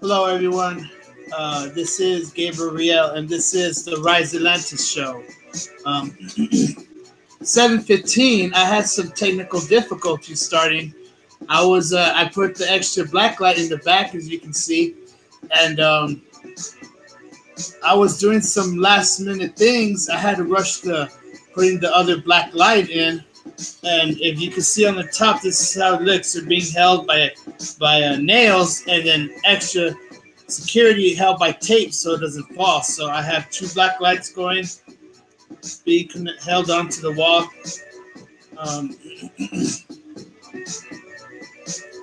Hello, everyone. This is Gabriel, and this is the Rise Atlantis show. 7:15. I had some technical difficulties starting. I put the extra black light in the back, as you can see, and I was doing some last minute things. I had to rush to putting the other black light in, and if you can see on the top, this is how it looks. They're being held by nails, and then extra security held by tape so it doesn't fall. So I have two black lights going, being held onto the wall.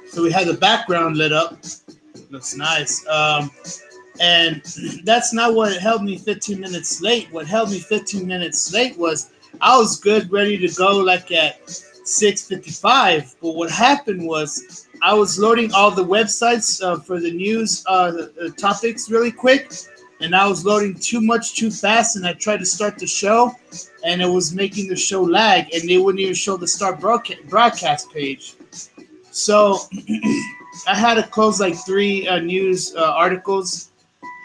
So we have the background lit up. Looks nice. And that's not what held me 15 minutes late. What held me 15 minutes late was I was good, ready to go like at 6:55. But what happened was I was loading all the websites for the news topics really quick, and I was loading too fast, and I tried to start the show, and it was making the show lag, and they wouldn't even show the start broadcast page. So I had to close like 3 news articles,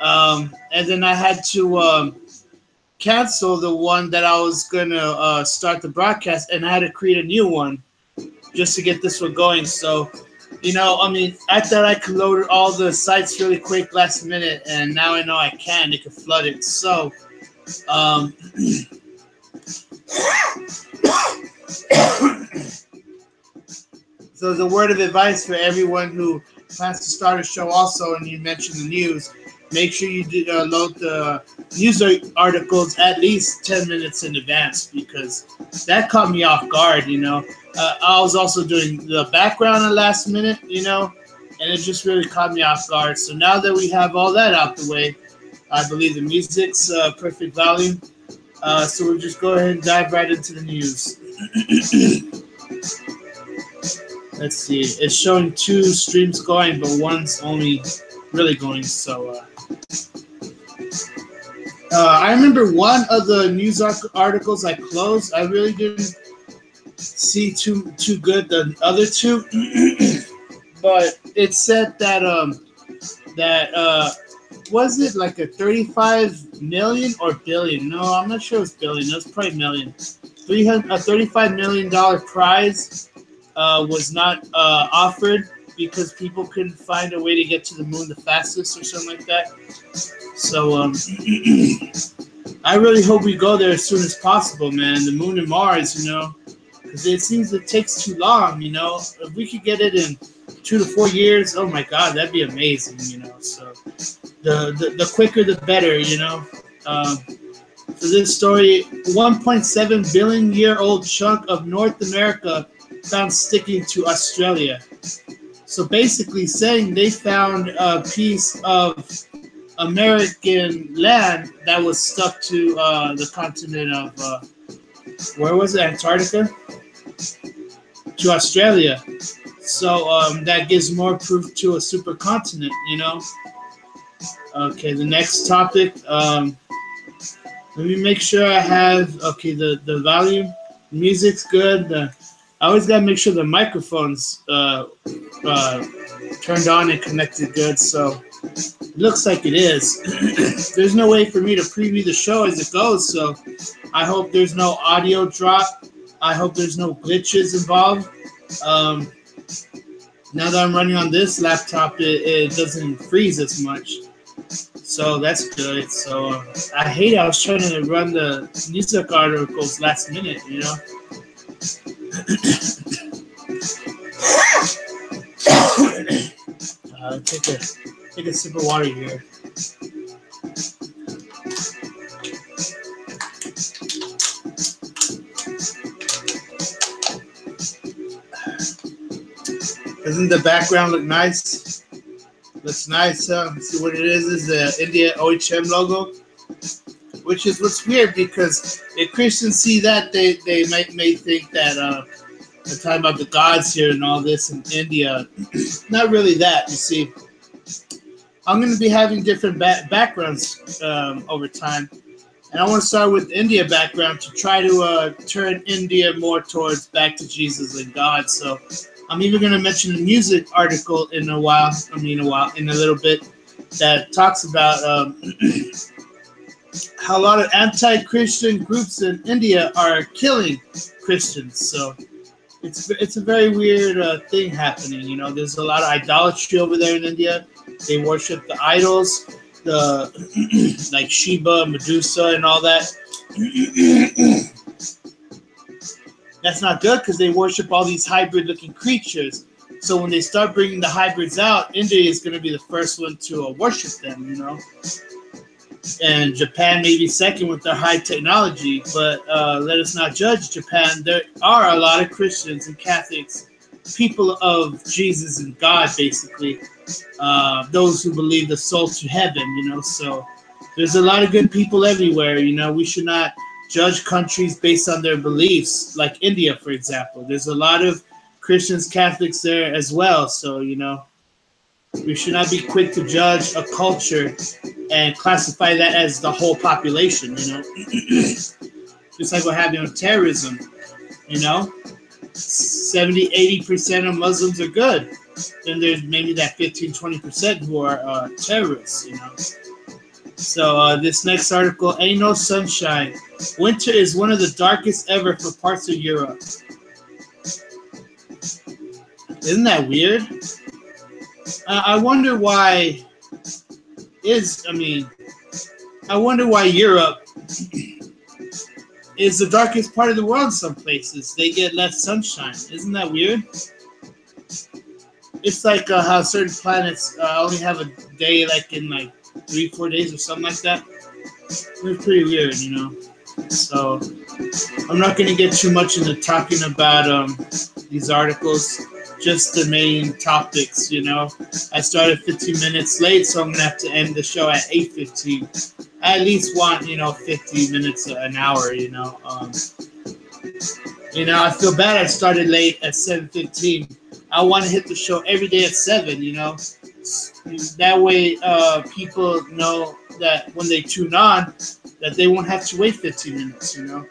and then I had to cancel the one that I was going to start the broadcast, and I had to create a new one just to get this one going. So, I thought I could load all the sites really quick last minute, and now I know I can. It could flood it. So, so as a word of advice for everyone who plans to start a show also, and you mentioned the news, make sure you load the news articles at least 10 minutes in advance, because that caught me off guard, I was also doing the background at last minute, and it just really caught me off guard. So now that we have all that out the way, I believe the music's perfect volume. So we'll just go ahead and dive right into the news. Let's see. It's showing 2 streams going, but one's only really going. So I remember one of the news articles I closed. I really didn't see too good the other 2, but it said that was it like a 35 million or billion? No, I'm not sure it was billion. It was probably million. A $35 million prize was not offered because people couldn't find a way to get to the moon the fastest or something like that. So I really hope we go there as soon as possible, man. The moon and Mars, because it seems it takes too long, If we could get it in 2 to 4 years, oh my God, that'd be amazing, So the quicker the better, For this story, 1.7 billion year old chunk of North America found sticking to Australia. So basically saying they found a piece of American land that was stuck to the continent of, where was it, Antarctica? To Australia. So that gives more proof to a supercontinent, Okay, the next topic. Let me make sure I have, the volume. The music's good. I always got to make sure the microphone's turned on and connected good. So it looks like it is. There's no way for me to preview the show as it goes. So I hope there's no audio drop. I hope there's no glitches involved. Now that I'm running on this laptop, it doesn't freeze as much. So that's good. So I hate it. I was trying to run the news articles last minute, Take a sip of water here. Doesn't the background look nice? Looks nice. See what it is the India OHM logo, which is what's weird, because if Christians see that, they may think that they're talking about the gods here and all this in India. Not really that, you see. I'm going to be having different backgrounds over time. And I want to start with India background to try to turn India more towards back to Jesus and God. So I'm even going to mention a music article in a while. In a little bit, that talks about how a lot of anti-Christian groups in India are killing Christians. So it's a very weird thing happening. You know, there's a lot of idolatry over there in India. They worship the idols, the like Shiva, Medusa, and all that. That's not good because they worship all these hybrid-looking creatures. So when they start bringing the hybrids out, India is going to be the first one to worship them. You know. And Japan may be second with their high technology, but let us not judge Japan. There are a lot of Christians and Catholics, people of Jesus and God, basically, those who believe the soul to heaven, you know. So there's a lot of good people everywhere, you know. We should not judge countries based on their beliefs, like India, for example. There's a lot of Christians, Catholics there as well, so, you know. We should not be quick to judge a culture and classify that as the whole population, you know. Just like what happened with terrorism, you know. 70-80% of Muslims are good. Then there's maybe that 15-20% who are terrorists, you know. So this next article, Ain't No Sunshine. Winter is one of the darkest ever for parts of Europe. Isn't that weird? I wonder why Europe is the darkest part of the world. Some places they get less sunshine. Isn't that weird? It's like how certain planets only have a day like in like 3-4 days or something like that. It's pretty weird, you know. So I'm not going to get too much into talking about these articles. Just the main topics, you know. I started 15 minutes late, so I'm gonna have to end the show at 8:15. I at least want, 50 minutes, an hour, you know. I feel bad I started late at 7:15. I want to hit the show every day at 7, you know. That way, people know that when they tune on, that they won't have to wait 15 minutes, you know.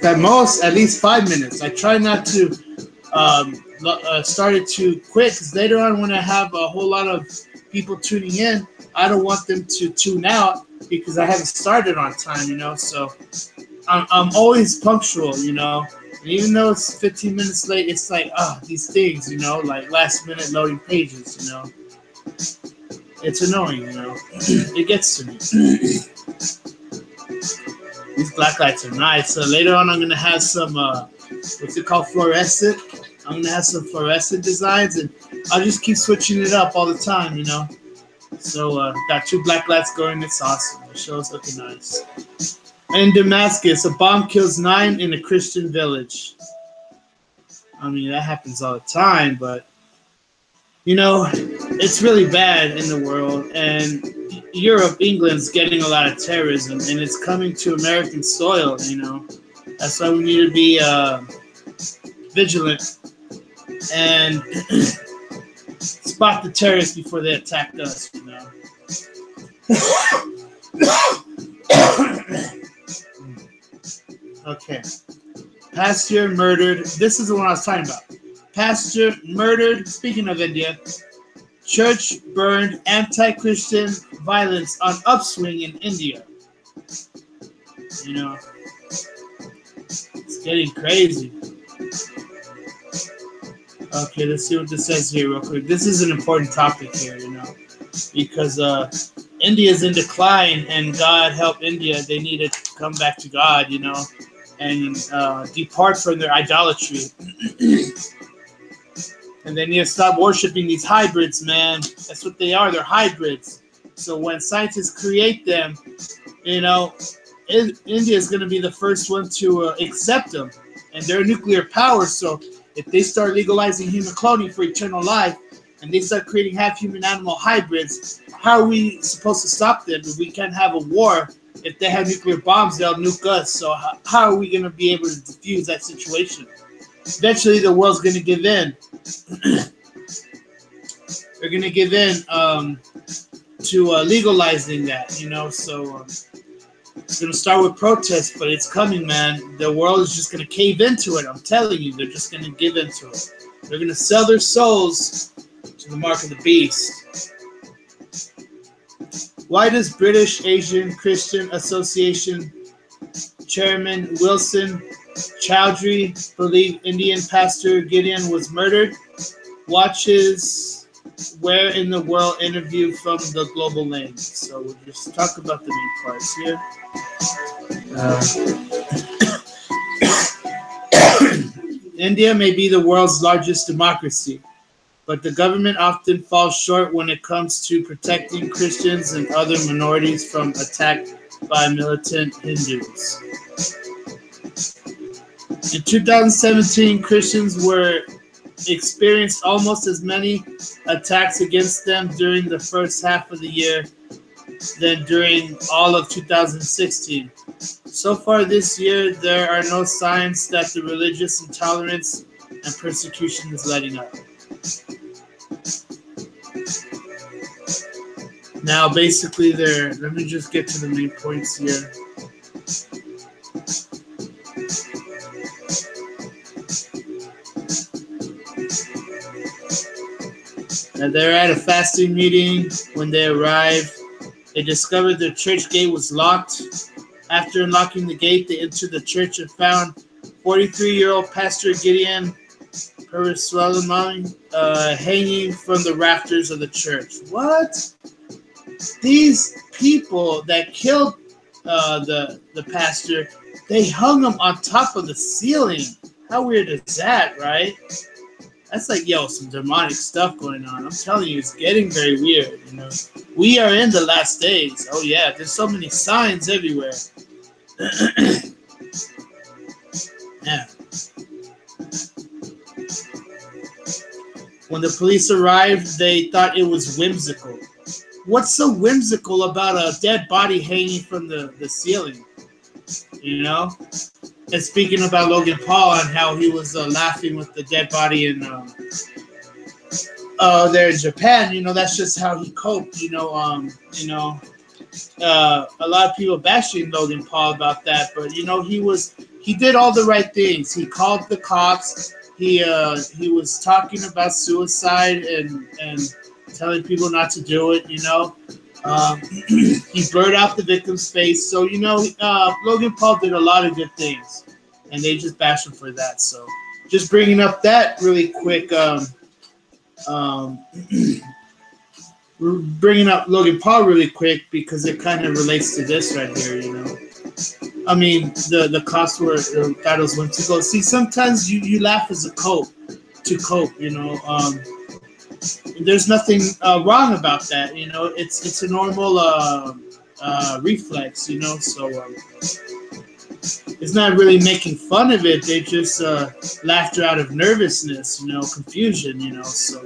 At most, at least 5 minutes. I try not to start it too quick because later on when I have a whole lot of people tuning in, I don't want them to tune out because I haven't started on time, you know. So I'm always punctual, you know. And even though it's 15 minutes late, it's like, these things, you know, like last minute loading pages, you know. It's annoying, you know. It gets to me. These black lights are nice. So later on, I'm going to have some, what's it called, fluorescent. I'm going to have some fluorescent designs, and I'll just keep switching it up all the time, you know. So got 2 black lights going. It's awesome. The show's looking nice. In Damascus, a bomb kills 9 in a Christian village. I mean, that happens all the time, but, you know, it's really bad in the world, and Europe, England's getting a lot of terrorism, and it's coming to American soil, you know. That's why we need to be vigilant and spot the terrorists before they attack us, you know. Okay. Pastor murdered. This is the one I was talking about. Pastor murdered. Speaking of India, church burned. Anti-Christian violence on upswing in India. You know, it's getting crazy. Okay, let's see what this says here real quick. This is an important topic here, you know, because India is in decline, and God help India. They need to come back to God, you know, and depart from their idolatry. And they need to stop worshiping these hybrids, man. That's what they are. They're hybrids. So when scientists create them, you know, India is going to be the first one to accept them. And they're a nuclear power, so if they start legalizing human cloning for eternal life, and they start creating half-human animal hybrids, how are we supposed to stop them if we can't have a war? If they have nuclear bombs, they'll nuke us. So how are we going to be able to defuse that situation? Eventually, the world's going to give in. They're going to give in to legalizing that, you know. So It's going to start with protests, but it's coming, man. The world is just going to cave into it. I'm telling you, they're just going to give into it. They're going to sell their souls to the mark of the beast. Why does British Asian Christian Association Chairman Wilson Chowdhury believe Indian pastor Gideon was murdered? Watch his Where in the World interview from the Global Lane. So we'll just talk about the main parts here. India may be the world's largest democracy, but the government often falls short when it comes to protecting Christians and other minorities from attack by militant Hindus. In 2017, Christians experienced almost as many attacks against them during the first half of the year than during all of 2016. So far this year, there are no signs that the religious intolerance and persecution is letting up. Now, basically, let me just get to the main points here. They're at a fasting meeting. When they arrived, they discovered their church gate was locked. After unlocking the gate, they entered the church and found 43-year-old Pastor Gideon Parasulamani hanging from the rafters of the church. What? These people that killed the pastor, they hung him on top of the ceiling. How weird is that, right? That's like, some demonic stuff going on. I'm telling you, it's getting very weird, We are in the last days. Oh, yeah, there's so many signs everywhere. Yeah. When the police arrived, they thought it was whimsical. What's so whimsical about a dead body hanging from the ceiling? And speaking about Logan Paul and how he was laughing with the dead body in there in Japan, that's just how he coped. A lot of people bashing Logan Paul about that, but he did all the right things. He called the cops. He was talking about suicide and telling people not to do it. He blurred out the victim's face. So Logan Paul did a lot of good things, and they just bashed him for that. So just bringing up that really quick. Bringing up Logan Paul really quick because it kind of relates to this right here. I mean, the cops thought it was whimsical. See, sometimes you laugh as a cope. There's nothing wrong about that. It's a normal reflex. So it's not really making fun of it. They just laughter out of nervousness. Confusion. So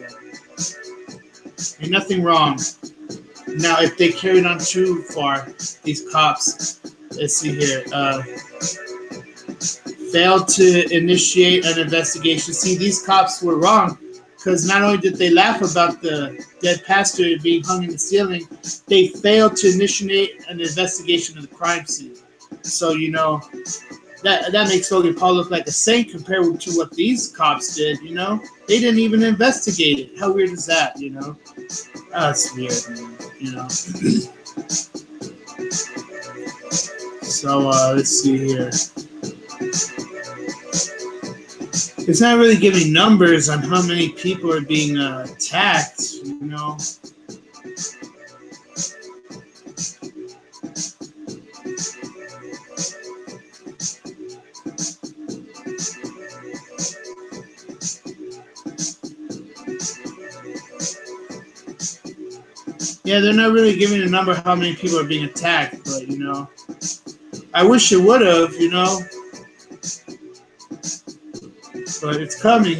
ain't nothing wrong. Now, if they carried on too far, these cops. Let's see here. Failed to initiate an investigation. See, these cops were wrong because not only did they laugh about the dead pastor being hung in the ceiling, they failed to initiate an investigation of the crime scene. So, that makes Logan Paul look like a saint compared to what these cops did, They didn't even investigate it. How weird is that, That's weird, man, So, let's see here. It's not really giving numbers on how many people are being attacked, Yeah, they're not really giving a number how many people are being attacked, but, I wish it would have, But it's coming,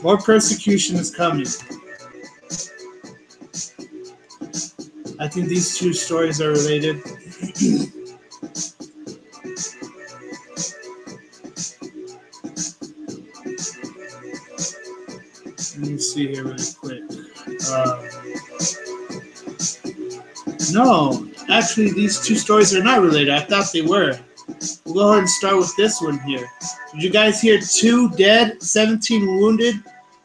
More persecution is coming. I think these two stories are related. Let me see here really quick. No, Actually, these two stories are not related. I thought they were. We'll go ahead and start with this one here. Did you guys hear 2 dead, 17 wounded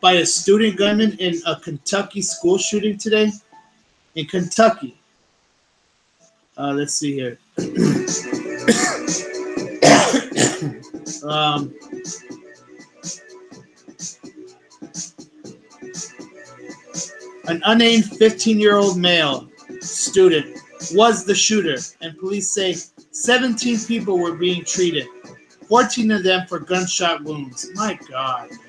by a student gunman in a Kentucky school shooting today? In Kentucky. Let's see here. An unnamed 15-year-old male student was the shooter, and police say 17 people were being treated, 14 of them for gunshot wounds. My God, man.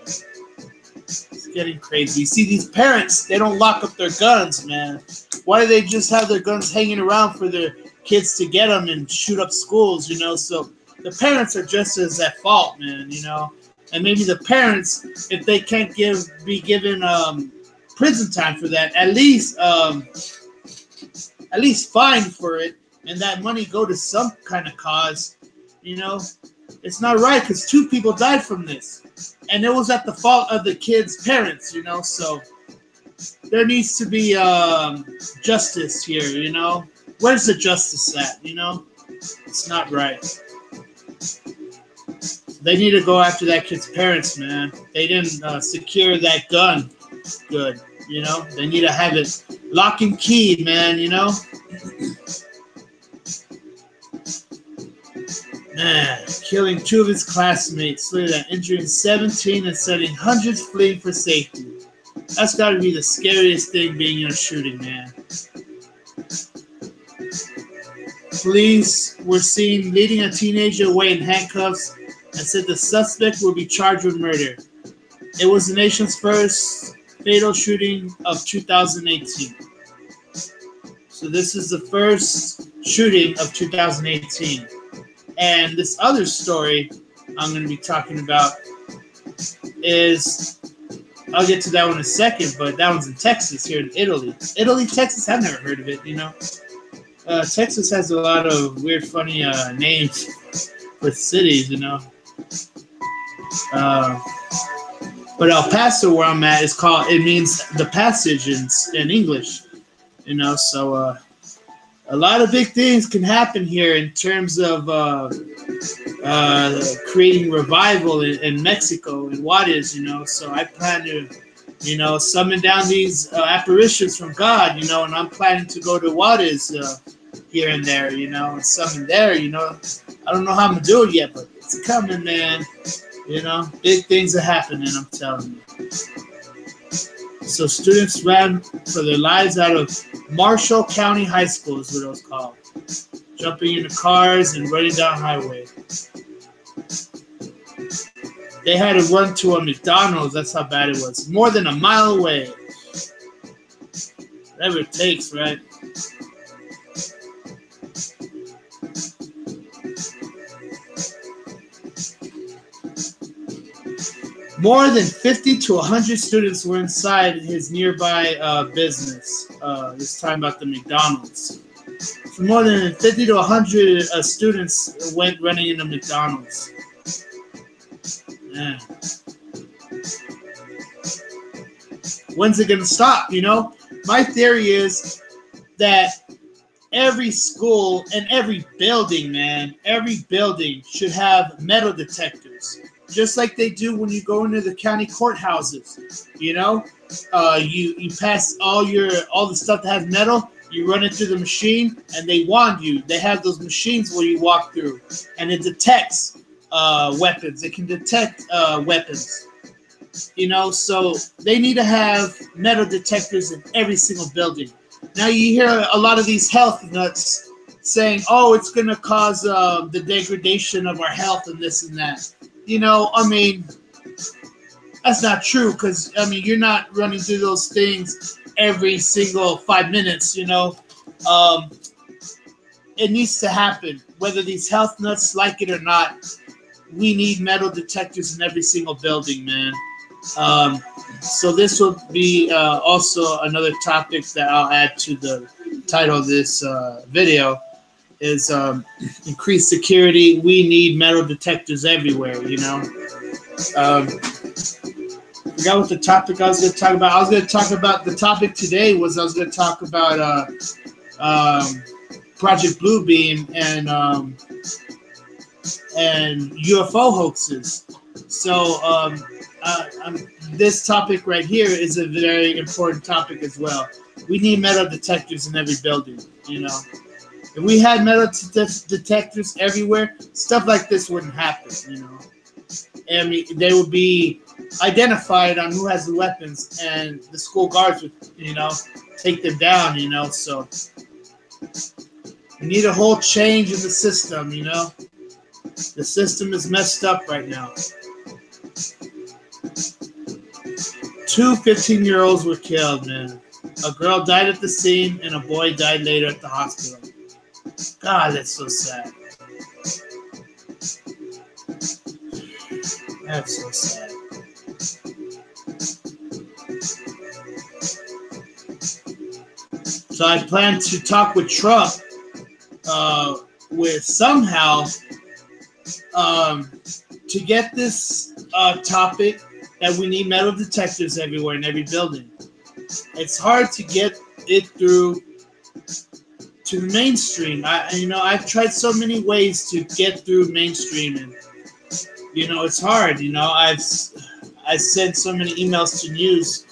It's getting crazy. You see, these parents, they don't lock up their guns, man. Why do they just have their guns hanging around for their kids to get them and shoot up schools, you know? So the parents are just as at fault, man, you know? And maybe the parents, if they can't be given prison time for that, at least fined for it, and that money go to some kind of cause, you know? It's not right because 2 people died from this, and it was at the fault of the kids' parents, you know? So there needs to be justice here, you know? Where's the justice at, you know? It's not right. They need to go after that kid's parents, man. They didn't secure that gun good, you know? They need to have it lock and key, man, you know? Man, killing 2 of his classmates, later that injuring 17 and sending hundreds fleeing for safety. That's got to be the scariest thing being in a shooting, man. Police were seen leading a teenager away in handcuffs and said the suspect will be charged with murder. It was the nation's first fatal shooting of 2018. So this is the first shooting of 2018. And this other story I'm going to be talking about is, I'll get to that one in a second, but that one's in Texas, here in Italy. Italy, Texas, I've never heard of it, you know. Texas has a lot of weird, funny names for cities, you know. But El Paso, where I'm at, it means the passage in English, you know. So a lot of big things can happen here in terms of creating revival in Mexico and Juarez, you know. So I plan to, you know, summon down these apparitions from God, you know, and I'm planning to go to Juarez here and there, you know, and summon there, you know. I don't know how I'm going to do it yet, but it's coming, man. You know, big things are happening, I'm telling you. So students ran for their lives out of Marshall County High School is what it was called. Jumping into cars and running down highway. They had to run to a McDonald's. That's how bad it was. More than a mile away. Whatever it takes, right? More than 50 to 100 students were inside his nearby business. This time about the McDonald's. So more than 50 to 100 students went running into McDonald's. Man. When's it going to stop, you know? My theory is that every school and every building, man, every building should have metal detectors. Just like they do when you go into the county courthouses, you know, you pass all the stuff that has metal, you run it through the machine, and they wand you. They have those machines where you walk through, and it detects weapons. It can detect weapons, you know. So they need to have metal detectors in every single building. Now you hear a lot of these health nuts saying, "Oh, it's going to cause the degradation of our health and this and that." You know, I mean, that's not true because, I mean, you're not running through those things every single 5 minutes, you know. It needs to happen. Whether these health nuts like it or not, we need metal detectors in every single building, man. So this will be also another topic that I'll add to the title of this video. Is increased security. We need metal detectors everywhere, you know. Forgot what the topic I was going to talk about. I was going to talk about, the topic today was I was going to talk about Project Bluebeam and UFO hoaxes. So this topic right here is a very important topic as well. We need metal detectors in every building, you know. If we had metal detectors everywhere, stuff like this wouldn't happen, you know. I mean, they would be identified on who has the weapons, and the school guards would, you know, take them down, you know. So we need a whole change in the system, you know. The system is messed up right now. 2 15-year-olds were killed, man. A girl died at the scene, and a boy died later at the hospital. God, that's so sad. That's so sad. So I plan to talk with Trump with somehow to get this topic that we need metal detectors everywhere in every building. It's hard to get it through to the mainstream. I've tried so many ways to get through mainstream, and you know, it's hard. You know, I've sent so many emails to news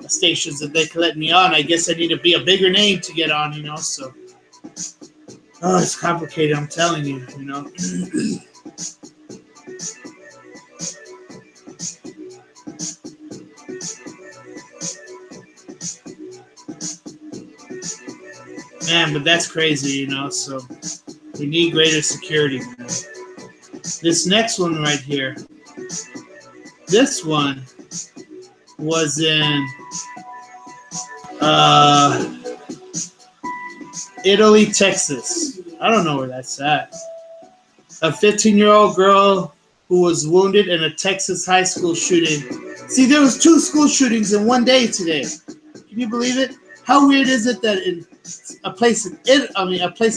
stations that they can let me on. I guess I need to be a bigger name to get on. You know, so it's complicated. I'm telling you. You know. Man, but that's crazy, you know, so we need greater security, man. This next one right here, this one was in Italy, Texas. I don't know where that's at. A 15-year-old girl who was wounded in a Texas high school shooting. See, there was 2 school shootings in one day today. Can you believe it? How weird is it that in a place in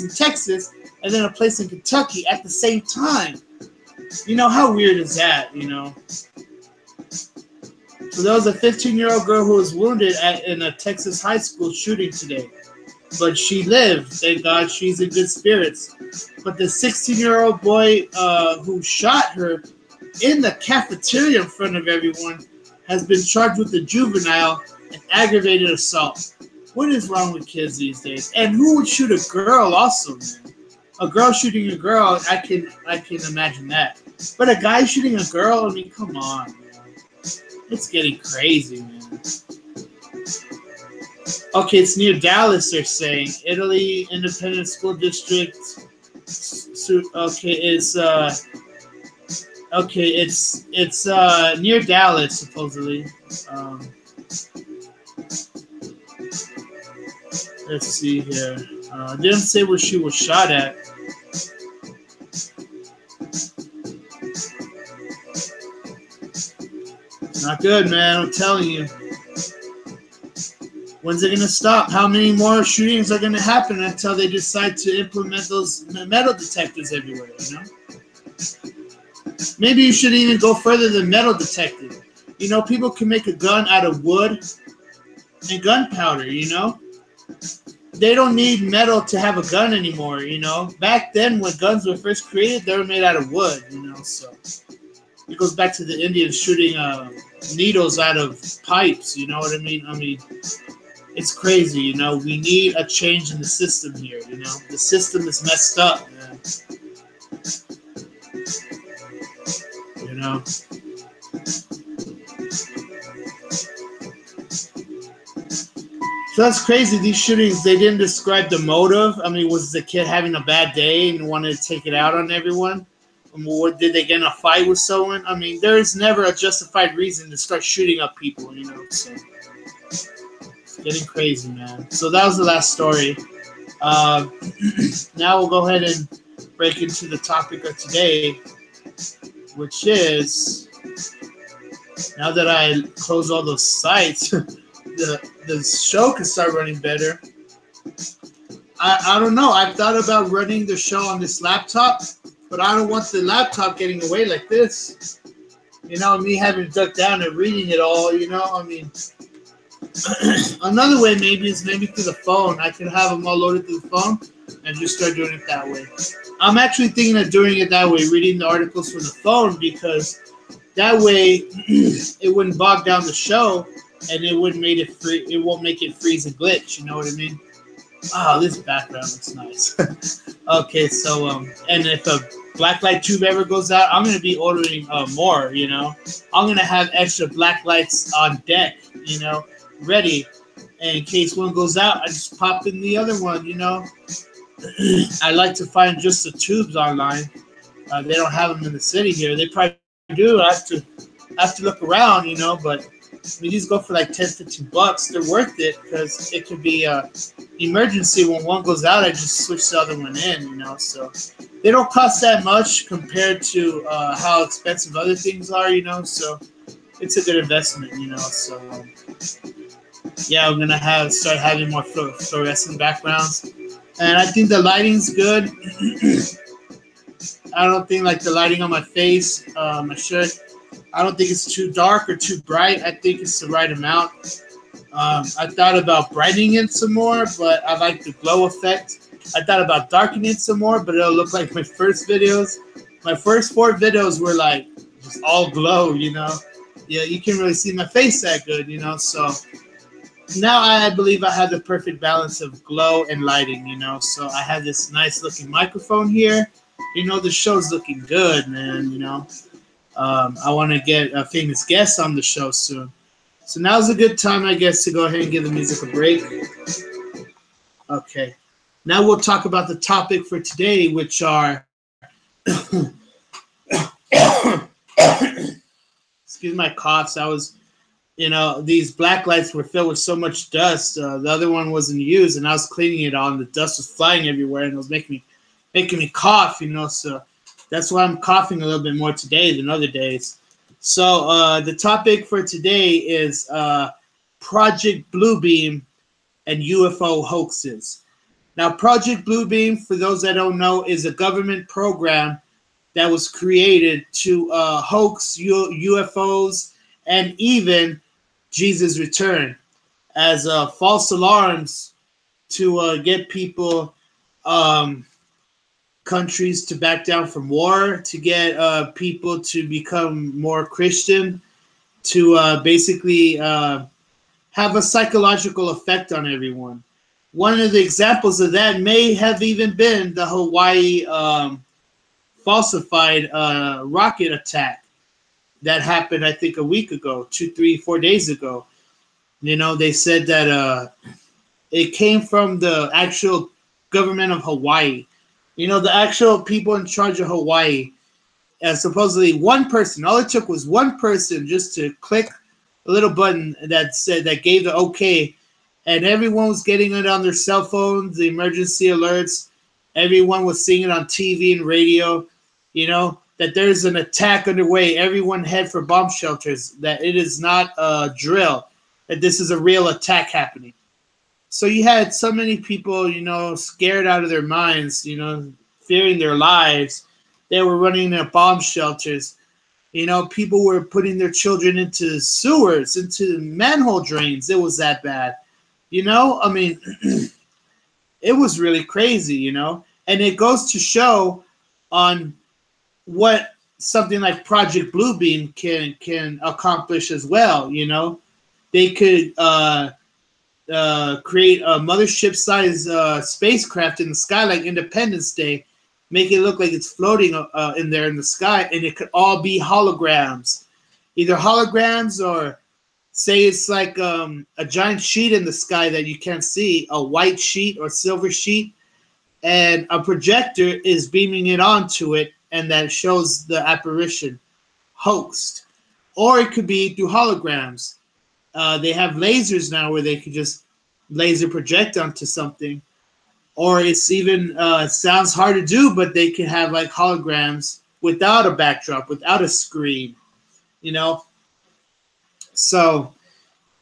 Texas and then a place in Kentucky at the same time? You know, how weird is that, you know? So there was a 15-year-old girl who was wounded in a Texas high school shooting today. But she lived. Thank God, she's in good spirits. But the 16-year-old boy who shot her in the cafeteria in front of everyone has been charged with a juvenile and aggravated assault. What is wrong with kids these days? And who would shoot a girl also, man? A girl shooting a girl, I can imagine that. But a guy shooting a girl, I mean, come on, man. It's getting crazy, man. Okay, it's near Dallas, they're saying. Italy Independent School District. It's near Dallas, supposedly. Let's see here. It didn't say where she was shot at. Not good, man. I'm telling you. When's it going to stop? How many more shootings are going to happen until they decide to implement those metal detectors everywhere, you know? Maybe you should even go further than metal detector. You know, people can make a gun out of wood and gunpowder, you know? They don't need metal to have a gun anymore, you know? Back then, when guns were first created, they were made out of wood, you know? So it goes back to the Indians shooting needles out of pipes, you know what I mean? I mean, it's crazy, you know? We need a change in the system here, you know? The system is messed up, man. You know? So that's crazy. These shootings, they didn't describe the motive. I mean, was the kid having a bad day and wanted to take it out on everyone? Or did they get in a fight with someone? I mean, there is never a justified reason to start shooting up people, you know? So it's getting crazy, man. So that was the last story. Now we'll go ahead and break into the topic of today, which is, now that I close all those sites, the show can start running better. I don't know. I've thought about running the show on this laptop, but I don't want the laptop getting away like this. You know, me having to duck down and reading it all, you know, I mean, another way maybe is maybe through the phone. I can have them all loaded through the phone. and just start doing it that way. I'm actually thinking of doing it that way, reading the articles from the phone, because that way it wouldn't bog down the show, and it wouldn't make it free. It won't make it freeze and glitch. You know what I mean? Oh, this background looks nice. Okay, so and if a blacklight tube ever goes out, I'm gonna be ordering more. You know, I'm gonna have extra black lights on deck. You know, ready, and in case one goes out, I just pop in the other one. You know, I like to find just the tubes online. They don't have them in the city here. They probably do. I have to look around. You know, but I mean, these go for like 10, 15 bucks. They're worth it because it could be emergency. When one goes out, I just switch the other one in, you know. So they don't cost that much compared to how expensive other things are, you know. So it's a good investment, you know. So yeah, I'm gonna start having more fluorescent backgrounds, and I think the lighting's good. I don't think like the lighting on my face, my shirt. I don't think it's too dark or too bright. I think it's the right amount. I thought about brightening it some more, but I like the glow effect. I thought about darkening it some more, but it'll look like my first videos. My first 4 videos were like just all glow, you know. Yeah, you can't really see my face that good, you know. So now I believe I have the perfect balance of glow and lighting, you know. So I have this nice looking microphone here. You know, the show's looking good, man, you know. I want to get a famous guest on the show soon. So now's a good time, I guess, to go ahead and give the music a break. Okay. Now we'll talk about the topic for today, which are excuse my coughs. I was, you know, these black lights were filled with so much dust. The other one wasn't used, and I was cleaning it all, and the dust was flying everywhere, and it was making me cough, you know. So that's why I'm coughing a little bit more today than other days. So the topic for today is Project Bluebeam and UFO hoaxes. Now, Project Bluebeam, for those that don't know, is a government program that was created to hoax UFOs and even Jesus' return as false alarms to get people, countries to back down from war, to get people to become more Christian, to basically have a psychological effect on everyone. One of the examples of that may have even been the Hawaii falsified rocket attack that happened, I think, a week ago, 2, 3, 4 days ago. You know, they said that it came from the actual government of Hawaii. You know, the actual people in charge of Hawaii. Supposedly one person, all it took was one person just to click a little button that gave the okay, and everyone was getting it on their cell phones, the emergency alerts. Everyone was seeing it on TV and radio, you know, that there's an attack underway. Everyone head for bomb shelters, that it is not a drill, that this is a real attack happening. So you had so many people, you know, scared out of their minds, you know, fearing their lives. They were running their bomb shelters. You know, people were putting their children into sewers, into manhole drains. It was that bad. You know, I mean, it was really crazy, you know. And it goes to show on what something like Project Bluebeam can accomplish as well, you know. They could create a mothership-sized spacecraft in the sky like Independence Day, make it look like it's floating in there in the sky, and it could all be holograms. Either holograms or say it's like a giant sheet in the sky that you can't see, a white sheet or silver sheet, and a projector is beaming it onto it, and that shows the apparition hoaxed. Or it could be through holograms. They have lasers now where they could just laser project onto something. Or it's even, sounds hard to do, but they can have like holograms without a backdrop, without a screen, you know? So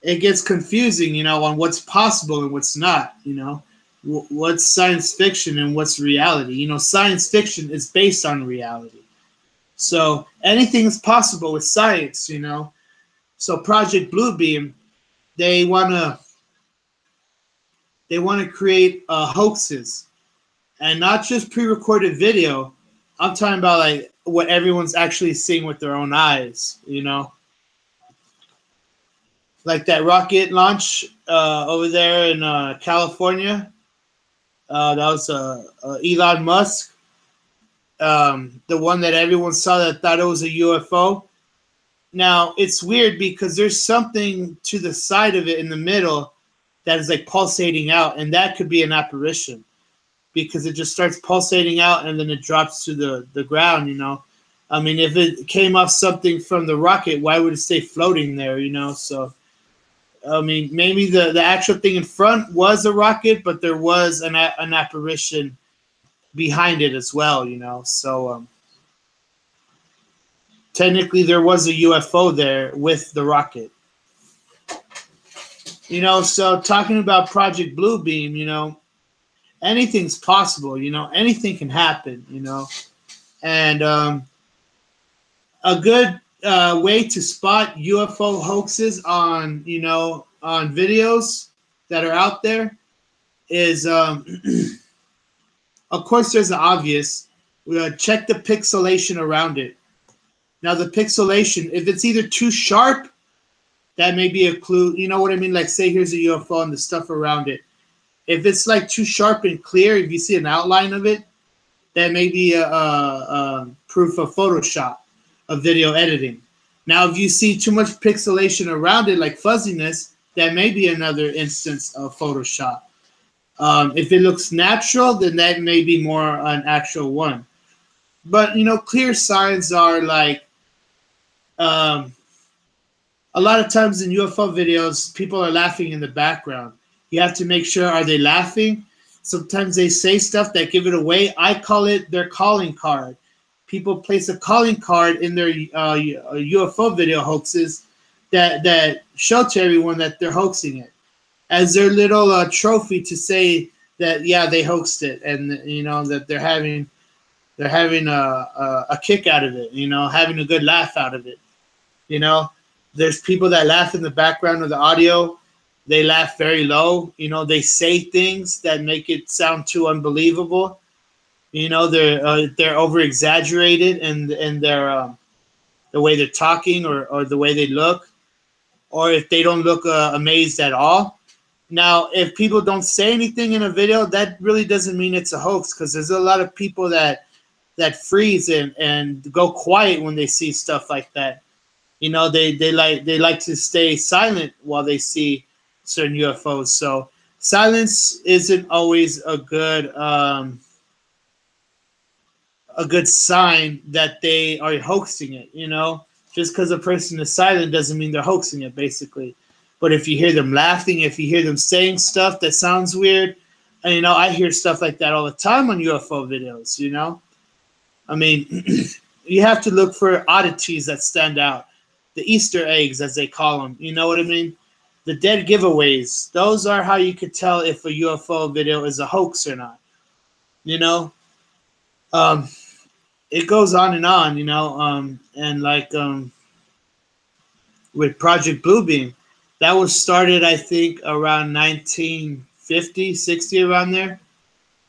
it gets confusing, you know, on what's possible and what's not, you know? What's science fiction and what's reality? You know, science fiction is based on reality. So anything is possible with science, you know? So Project Bluebeam, they want to create hoaxes. and not just pre-recorded video. I'm talking about like what everyone's actually seeing with their own eyes, you know, like that rocket launch over there in California. That was Elon Musk, the one that everyone saw that thought it was a UFO. Now it's weird because there's something to the side of it in the middle that is like pulsating out, and that could be an apparition because it just starts pulsating out and then it drops to the ground, you know. I mean, if it came off something from the rocket, why would it stay floating there, you know? So, I mean, maybe the actual thing in front was a rocket, but there was an apparition behind it as well, you know. So, technically, there was a UFO there with the rocket. You know, so talking about Project Bluebeam, you know, anything's possible, you know, anything can happen, you know. And a good way to spot UFO hoaxes on, you know, on videos that are out there is, of course, there's the obvious. Check the pixelation around it. Now, the pixelation, if it's either too sharp, that may be a clue. You know what I mean? Like, say, here's a UFO and the stuff around it. If it's like too sharp and clear, if you see an outline of it, that may be a proof of Photoshop, of video editing. Now, if you see too much pixelation around it, like fuzziness, that may be another instance of Photoshop. If it looks natural, then that may be more an actual one. But, you know, clear signs are like, a lot of times in UFO videos, people are laughing in the background. You have to make sure, are they laughing? Sometimes they say stuff that give it away. I call it their calling card. People place a calling card in their UFO video hoaxes that show to everyone that they're hoaxing it as their little trophy to say that, yeah, they hoaxed it, and, you know, that they're having a kick out of it, you know, having a good laugh out of it, you know. There's people that laugh in the background of the audio. They laugh very low. You know, they say things that make it sound too unbelievable. You know, they're over exaggerated in their the way they're talking or the way they look, or if they don't look amazed at all. Now, if people don't say anything in a video, that really doesn't mean it's a hoax, because there's a lot of people that freeze and go quiet when they see stuff like that. You know, they like to stay silent while they see certain UFOs. So silence isn't always a good sign that they are hoaxing it. You know, just because a person is silent doesn't mean they're hoaxing it, basically. But if you hear them laughing, if you hear them saying stuff that sounds weird, and, you know, I hear stuff like that all the time on UFO videos. You know, I mean, you have to look for oddities that stand out. The Easter eggs, as they call them. You know what I mean? The dead giveaways. Those are how you could tell if a UFO video is a hoax or not. You know? It goes on, you know? And like with Project Bluebeam, that was started, I think, around 1950, 60, around there.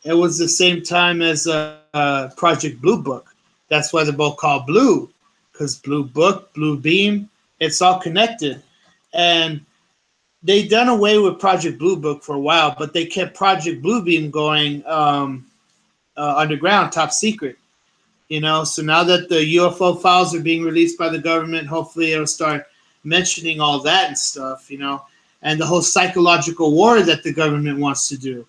It was the same time as Project Blue Book. That's why they're both called Blue. Because Blue Book, Blue Beam, it's all connected. And they done away with Project Blue Book for a while, but they kept Project Blue Beam going underground, top secret. You know, so now that the UFO files are being released by the government, hopefully it'll start mentioning all that and stuff, you know, and the whole psychological war that the government wants to do.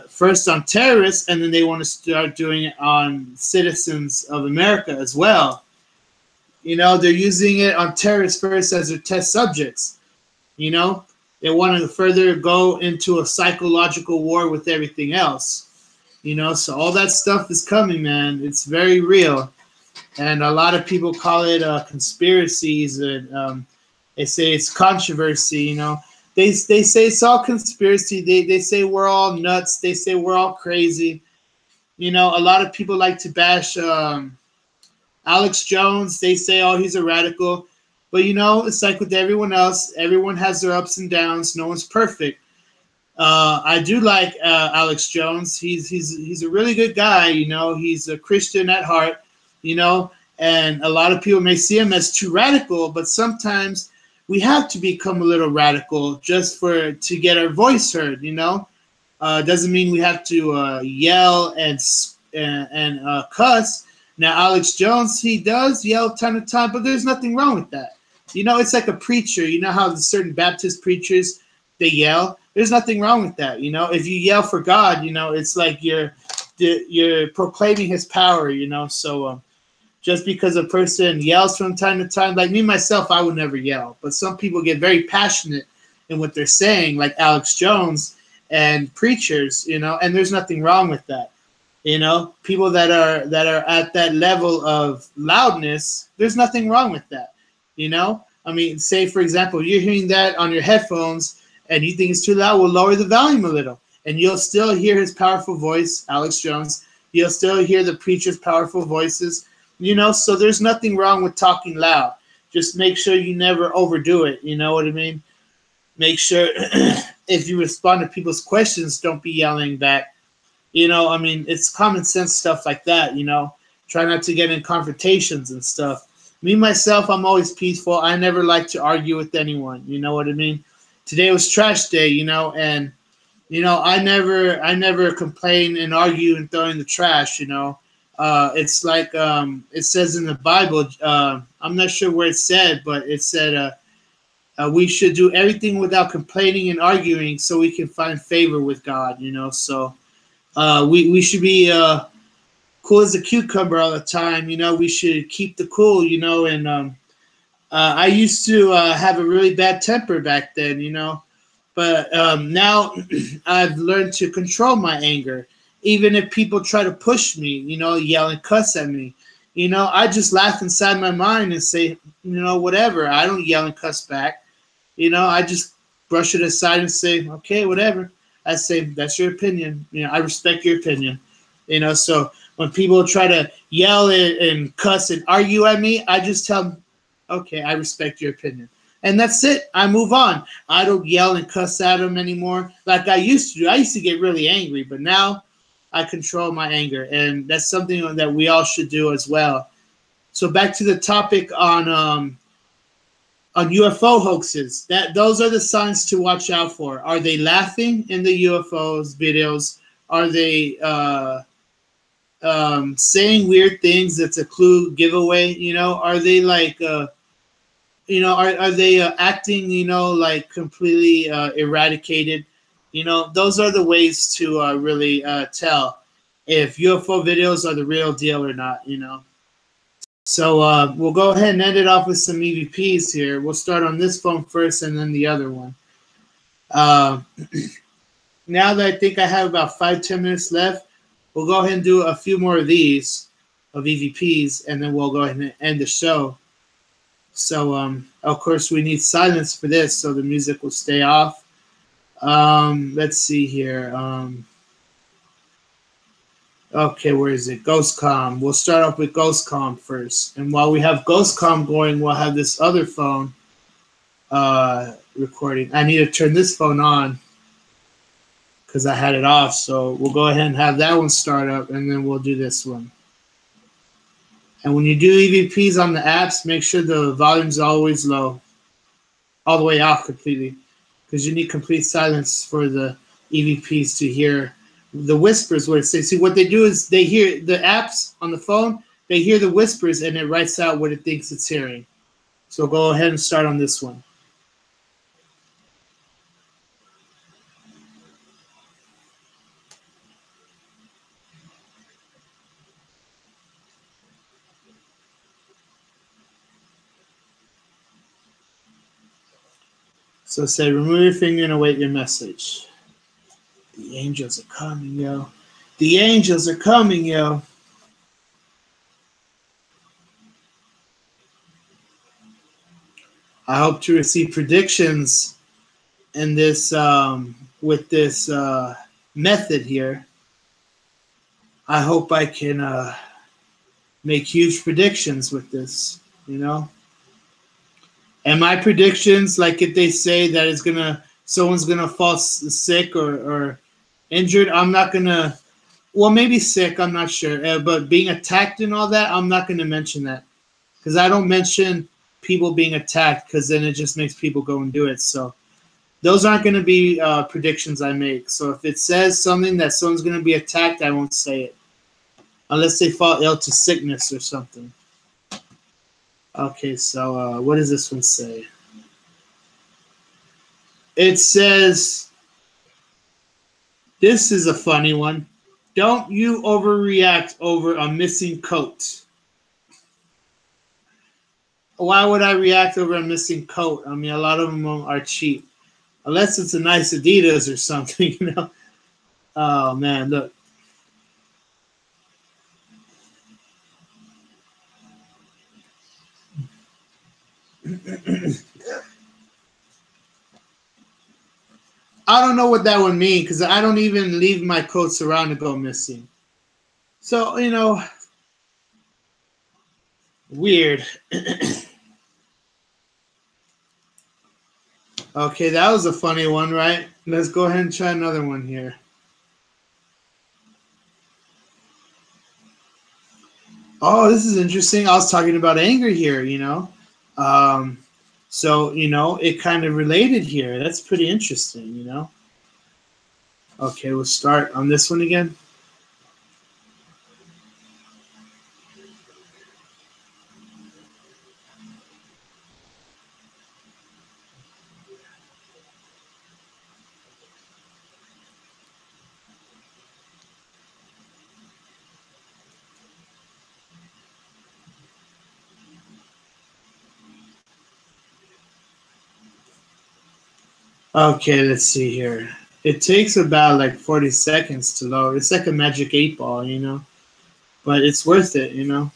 First on terrorists, and then they want to start doing it on citizens of America as well. You know, they're using it on terrorists first as their test subjects. You know, they want to further go into a psychological war with everything else. You know, so all that stuff is coming, man. It's very real. And a lot of people call it conspiracies, and they say it's controversy, you know. They say it's all conspiracy. They say we're all nuts. They say we're all crazy. You know, a lot of people like to bash Alex Jones. They say, oh, he's a radical. But, you know, it's like with everyone else. Everyone has their ups and downs. No one's perfect. I do like Alex Jones. He's a really good guy. You know, he's a Christian at heart. You know, and a lot of people may see him as too radical, but sometimes we have to become a little radical just to get our voice heard. You know, doesn't mean we have to yell and cuss. Now, Alex Jones, he does yell time to time, but there's nothing wrong with that. You know, it's like a preacher. You know how certain Baptist preachers, they yell. There's nothing wrong with that. You know, if you yell for God, you know, it's like you're proclaiming His power. You know, so just because a person yells from time to time, like me myself, I would never yell. But some people get very passionate in what they're saying, like Alex Jones and preachers. You know, and there's nothing wrong with that. You know, people that are at that level of loudness, there's nothing wrong with that. You know, I mean, say for example, you're hearing that on your headphones and you think it's too loud, we'll lower the volume a little, and you'll still hear his powerful voice, Alex Jones. You'll still hear the preacher's powerful voices. You know, so there's nothing wrong with talking loud. Just make sure you never overdo it. You know what I mean? Make sure if you respond to people's questions, don't be yelling back. You know, I mean, it's common sense stuff like that, you know. Try not to get in confrontations and stuff. Me, myself, I'm always peaceful. I never like to argue with anyone. You know what I mean? Today was trash day, you know, and, you know, I never complain and argue and throw in the trash, you know. It's like it says in the Bible, I'm not sure where it said, but it said we should do everything without complaining and arguing so we can find favor with God, you know, so... we should be cool as a cucumber all the time. You know, we should keep the cool, you know, and I used to have a really bad temper back then, you know, but now I've learned to control my anger. Even if people try to push me, you know, yell and cuss at me, you know, I just laugh inside my mind and say, you know, whatever. I don't yell and cuss back. You know, I just brush it aside and say, okay, whatever. I say, that's your opinion. You know, I respect your opinion. You know, so when people try to yell and cuss and argue at me, I just tell them, okay, I respect your opinion. And that's it. I move on. I don't yell and cuss at them anymore like I used to do. I used to get really angry, but now I control my anger. And that's something that we all should do as well. So back to the topic on UFO hoaxes. Those are the signs to watch out for. Are they laughing in the UFOs videos? Are they saying weird things that's a clue giveaway? You know, are they like you know, are they acting, you know, like completely eradicated? You know, those are the ways to really tell if UFO videos are the real deal or not, you know. So we'll go ahead and end it off with some EVPs here. We'll start on this phone first and then the other one. Now that I think I have about 5-10 minutes left, we'll go ahead and do a few more of these, of EVPs, and then we'll go ahead and end the show. So, of course, we need silence for this, so the music will stay off. Let's see here. Okay, where is it? Ghostcom. We'll start off with Ghostcom first. And while we have Ghostcom going, we'll have this other phone recording. I need to turn this phone on because I had it off. So we'll go ahead and have that one start up, and then we'll do this one. And when you do EVPs on the apps, make sure the volume's always low, all the way off completely, because you need complete silence for the EVPs to hear the whispers where it says, see, what they do is they hear the apps on the phone, they hear the whispers and it writes out what it thinks it's hearing. So go ahead and start on this one. So say, remove your finger and await your message. The angels are coming, yo. The angels are coming, yo. I hope to receive predictions in this with this method here. I hope I can make huge predictions with this, you know. And my predictions, like if they say that it's gonna someone's gonna fall sick or injured, I'm not gonna. Well, maybe sick. I'm not sure, but being attacked and all that, I'm not gonna mention that because I don't mention people being attacked because then it just makes people go and do it. So those aren't going to be predictions I make. So if it says something that someone's going to be attacked, I won't say it unless they fall ill to sickness or something. Okay, so what does this one say? It says, this is a funny one. Don't you overreact over a missing coat. Why would I react over a missing coat? I mean, a lot of them are cheap. Unless it's a nice Adidas or something, you know. Oh, man, look. I don't know what that would mean because I don't even leave my coats around to go missing. So, you know, weird. Okay, that was a funny one, right? Let's go ahead and try another one here. Oh, this is interesting. I was talking about anger here, you know. So, you know, it kind of related here. That's pretty interesting, you know. Okay, we'll start on this one again. Okay, let's see here. It takes about like 40 seconds to load. It's like a magic 8-ball, you know, but it's worth it, you know.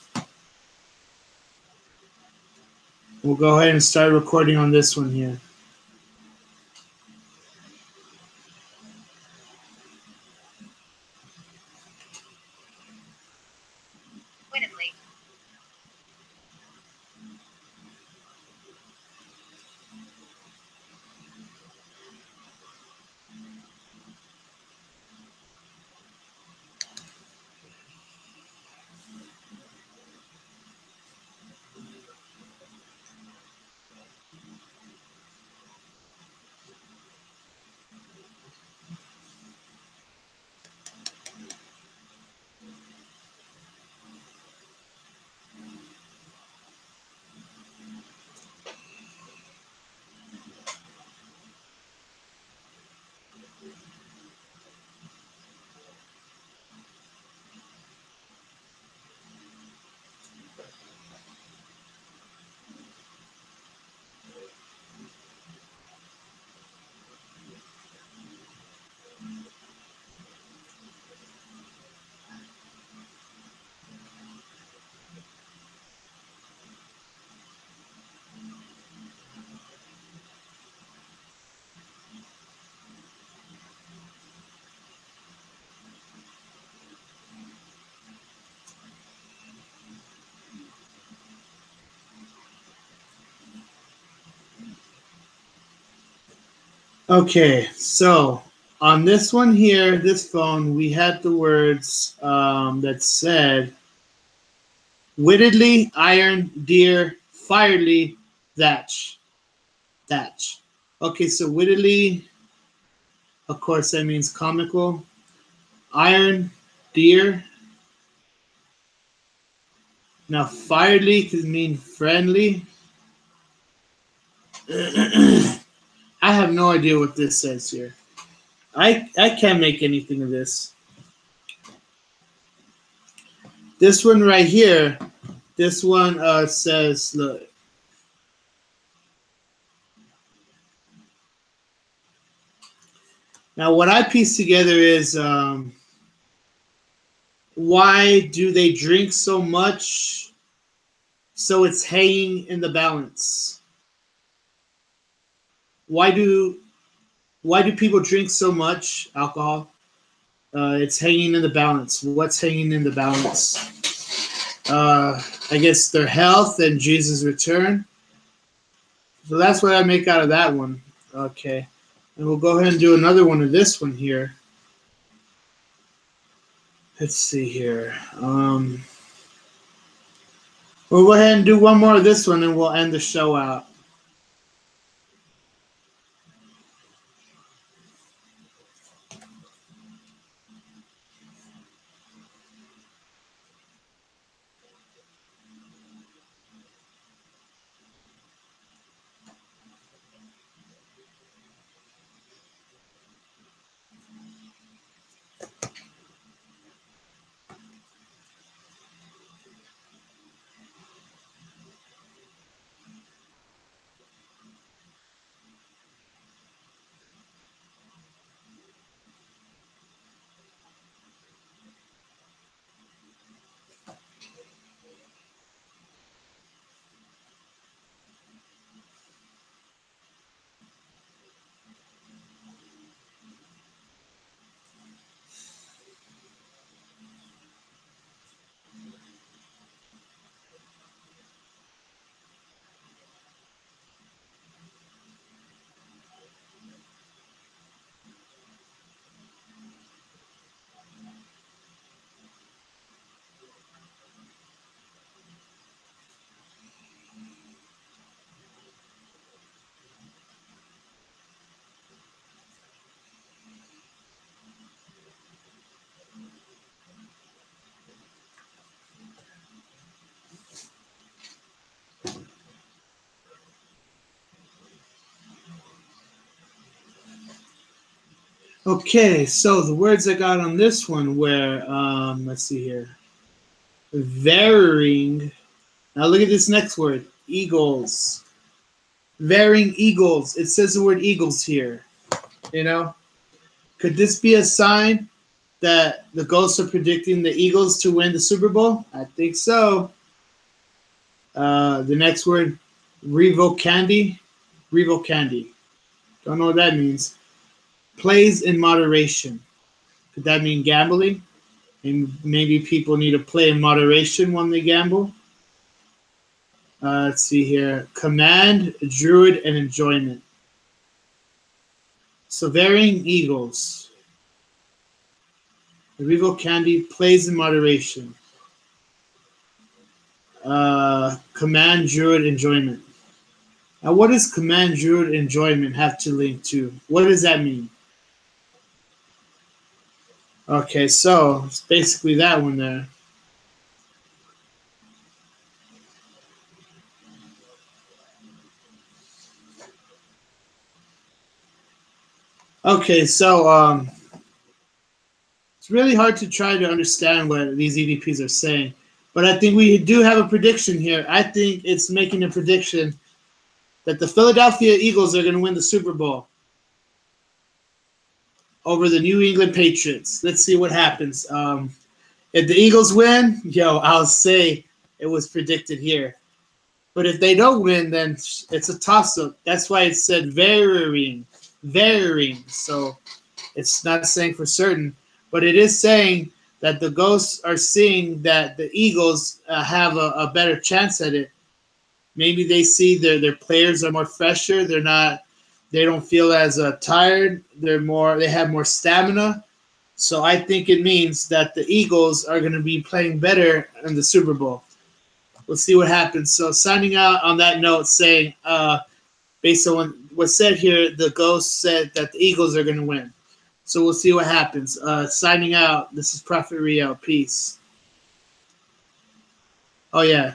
We'll go ahead and start recording on this one here. Wittedly. Okay, so on this one here, this phone, we had the words that said, wittedly, iron, deer, firely, thatch. Thatch. Okay, so wittedly, of course, that means comical. Iron, deer. Now, firely could mean friendly. I have no idea what this says here. I can't make anything of this. This one right here, this one says, look. Now, what I pieced together is why do they drink so much so it's hanging in the balance? Why do people drink so much alcohol? It's hanging in the balance. What's hanging in the balance? I guess their health and Jesus' return. So that's what I make out of that one. Okay. And we'll go ahead and do another one of this one here. Let's see here. We'll go ahead and do one more of this one, and we'll end the show out. Okay, so the words I got on this one were, let's see here, varying. Now look at this next word, eagles. Varying eagles. It says the word eagles here. You know, could this be a sign that the ghosts are predicting the Eagles to win the Super Bowl? I think so. The next word, revocandy. Revocandy. Don't know what that means. Plays in moderation. Could that mean gambling? And maybe people need to play in moderation when they gamble. Let's see here. Command, druid, and enjoyment. So varying eagles. The revocandy plays in moderation. Command, druid, enjoyment. Now, what does command, druid, enjoyment have to link to? What does that mean? Okay, so it's basically that one there. Okay, so it's really hard to try to understand what these EVPs are saying, but I think we do have a prediction here. I think it's making a prediction that the Philadelphia Eagles are going to win the Super Bowl over the New England Patriots. Let's see what happens. If the Eagles win, I'll say it was predicted here. But if they don't win, then it's a toss-up. That's why it said varying. So it's not saying for certain, but it is saying that the ghosts are seeing that the Eagles have a better chance at it. Maybe they see their players are more fresher. They don't feel as tired. They have more stamina. So I think it means that the Eagles are going to be playing better in the Super Bowl. We'll see what happens. So signing out on that note, saying based on what's said here, the ghost said that the Eagles are going to win. So we'll see what happens. Signing out. This is Prophet Rio. Peace. Oh yeah.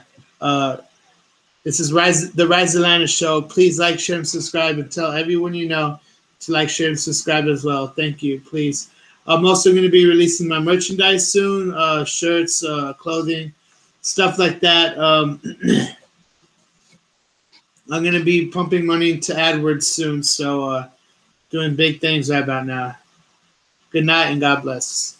This is the Rise Atlantis show. Please like, share, and subscribe, and tell everyone you know to like, share, and subscribe as well. Thank you. Please. I'm also going to be releasing my merchandise soon. Shirts, clothing, stuff like that. I'm going to be pumping money into AdWords soon, so doing big things right about now. Good night and God bless.